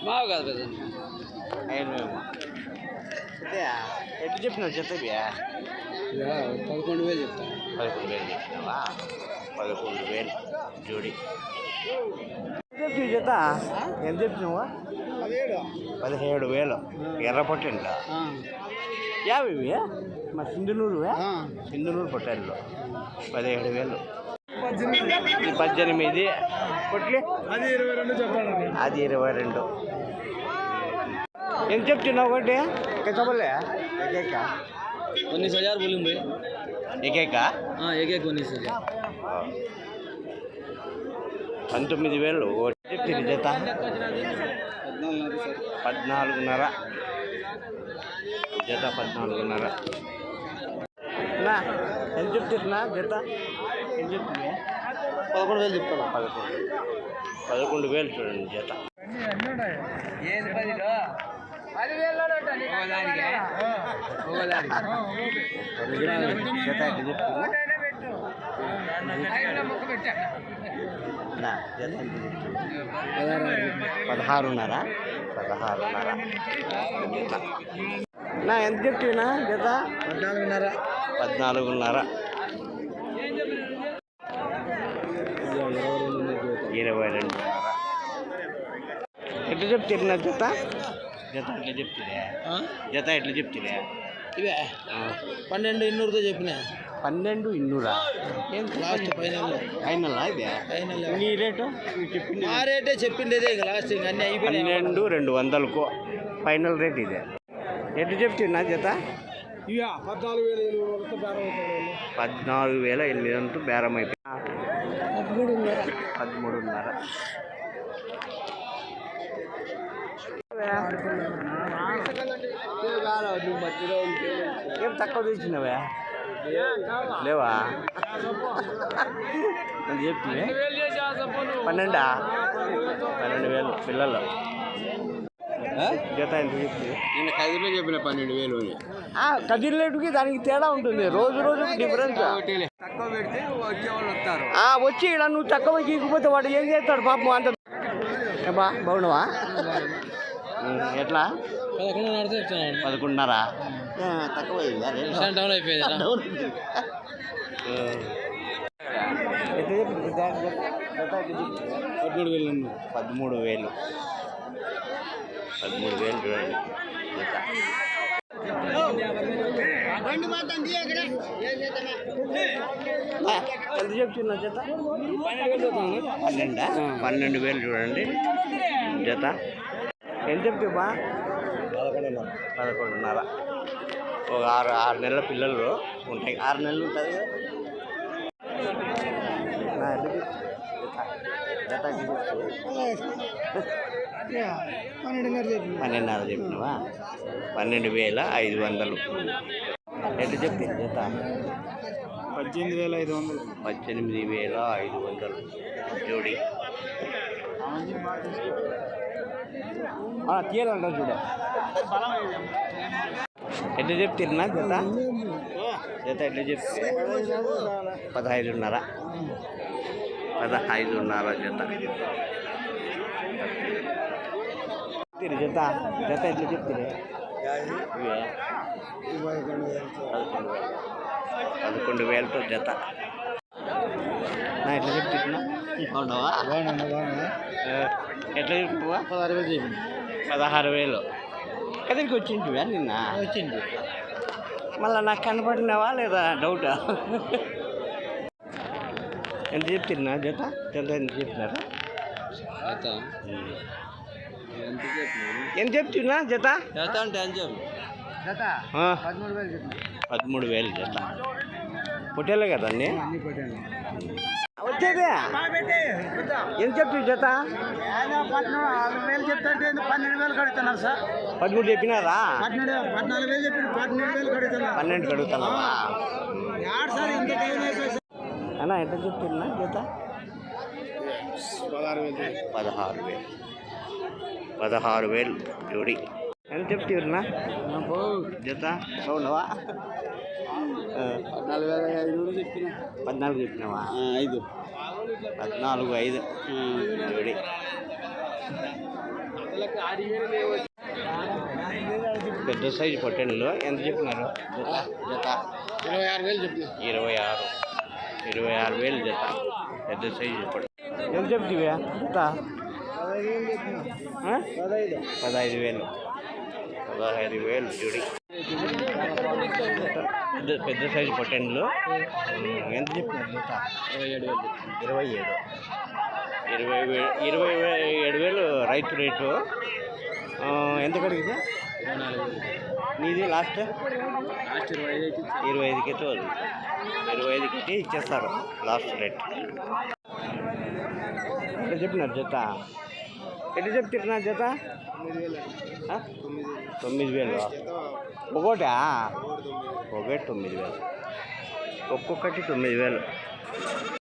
మావు కాదు కదా ఎట్లా చెప్పినావు చెత్తవియా 11,000 చెప్తా. 11,000 చెప్పినావా? 11,000 జోడి జత ఎంత చెప్పినావా? 17,000 ఎర్ర పొట్టెంట యాభై మా సింధునూరు పొట్టెళ్ళు 17,000 18 పొట్లి అది 22 ఎంత చెప్తున్నావు ఒకటి చెప్పలే ఏకైక 19,000 बोलूँ भाई. ఏకైక एक 19,000. 19,000 చెప్తుంది జత 14,500 జత 14,500 నా ఎంత చెప్తున్నా జత ఏం చెప్తుంది? 11,000 చెప్తాను. 11,000 చూడండి జత. జత ఎంత చెప్తున్నా? నా జత ఎంత చెప్తుంది? 16,500 జత. నా ఎంత చెప్తున్నా జత? 14,500. 14,500 22,500 ఎట్లా చెప్తున్నా జత? జత ఎట్లా చెప్తుందే? జత ఎట్లా చెప్తుందే? ఇవే 12,200తో చెప్పిన. 12,200 లాస్ట్ ఫైనల్ ఇదే నీ రేటు చెప్పింది? ఆ రేటే చెప్పిండేదే ఇక లాస్ట్ ఇంక అన్నీ అయిపోయినాయి. 12,200కు ఫైనల్ రేట్ ఇదే. ఎట్లా చెప్తున్నా జత? 14,800 బేరం అయిపోయింది. 13,500 ఏం తక్కువ తెచ్చినవే లేవా? అని చెప్తే 12,000 పిల్లలు జత ఎంత చెప్తే? నేను కదిలో చెప్పిన 12,000. కదిలేటుకి దానికి తేడా ఉంటుంది, రోజు డిఫరెన్స్. తక్కువ పెడితే వచ్చేవాళ్ళు వస్తారు. వచ్చి ఇక్కడ నువ్వు తక్కువ గీకపోతే వాడు ఏం చేస్తాడు పాపం? అంత బాగున్నావా? ఎట్లా? 11,500 తక్కువ 13,000 చూడండి జత. ఎంత చెప్తున్నా జత? 12,000 చూడండి జత. ఎంత చెప్తావా? 11,500 ఒక 6 నెలల పిల్లలు ఉంటాయి. 6 నెలలు ఉంటుంది కదా. జత 12,500 చెప్పినవా? 12,500 ఎట్లా చెప్తుంది జత? 18,500. 18,500 జోడి. తీయాలంట చూడ. ఎట్లా చెప్తున్నా జత? జత ఎట్లా చెప్తే? 15,500 జత. జత జత ఎట్లా చెప్తే? 11,000తో జత. నా ఎట్లా చెప్తున్నా? బాగున్నావా? ఎట్లా చెప్తావా? 16,000 చెప్పింది. 16,000 ఎక్కడికి వచ్చింటివా నిన్న? వచ్చింది. మళ్ళీ నాకు కనపడినావా లేదా డౌటా? ఎంత చెప్తున్నా జత? జత ఎంత చెప్తున్నారా? ఎంత చెప్తున్నా జత? జత అంటే ఎంత చెప్పు? జత 13,000 జత. పొట్టేలే కదా అన్నీ వచ్చేదే. ఎంత చెప్తుంది జత? 14,000 చెప్తే 12,000 కడుతున్నారు సార్. 13 చెప్పినారా? 14,000 చెప్పి 12,000 కడుతున్నారు. 12 కడుగుతున్నావా? సార్ ఇంత టైం అయిపోయింది అన్న. ఎంత చెప్తున్నా జత? 16,000. 16,000 జోడి. ఎంత చెప్తున్నా జత? అవునవా? 14,500 చెప్పిన. 14 చెప్పినావా? 5. 14,500 జోడి. పెద్ద సైజు పొట్టెళ్ళు ఎంత చెప్పినారు జత 26,000 చెప్పిన 26,000 జత పెద్ద సైజు పొట్టె ఎంత చెప్తివా జత 15,000 జోడి పెద్ద సైజు పొట్టెళ్ళు ఎంత చెప్పినారు జత 27,000 రైతు రేటు ఎంత కడిగితే నీది లాస్ట్ 25కి అయితే 25కి ఇచ్చేస్తారు లాస్ట్ రేట్ ఎట్లా చెప్పినారు జత ఎట్లా చెప్తున్నారు జత 9,000 ఒకటా ఒకటి 9,000 ఒక్కొక్కటి 9,000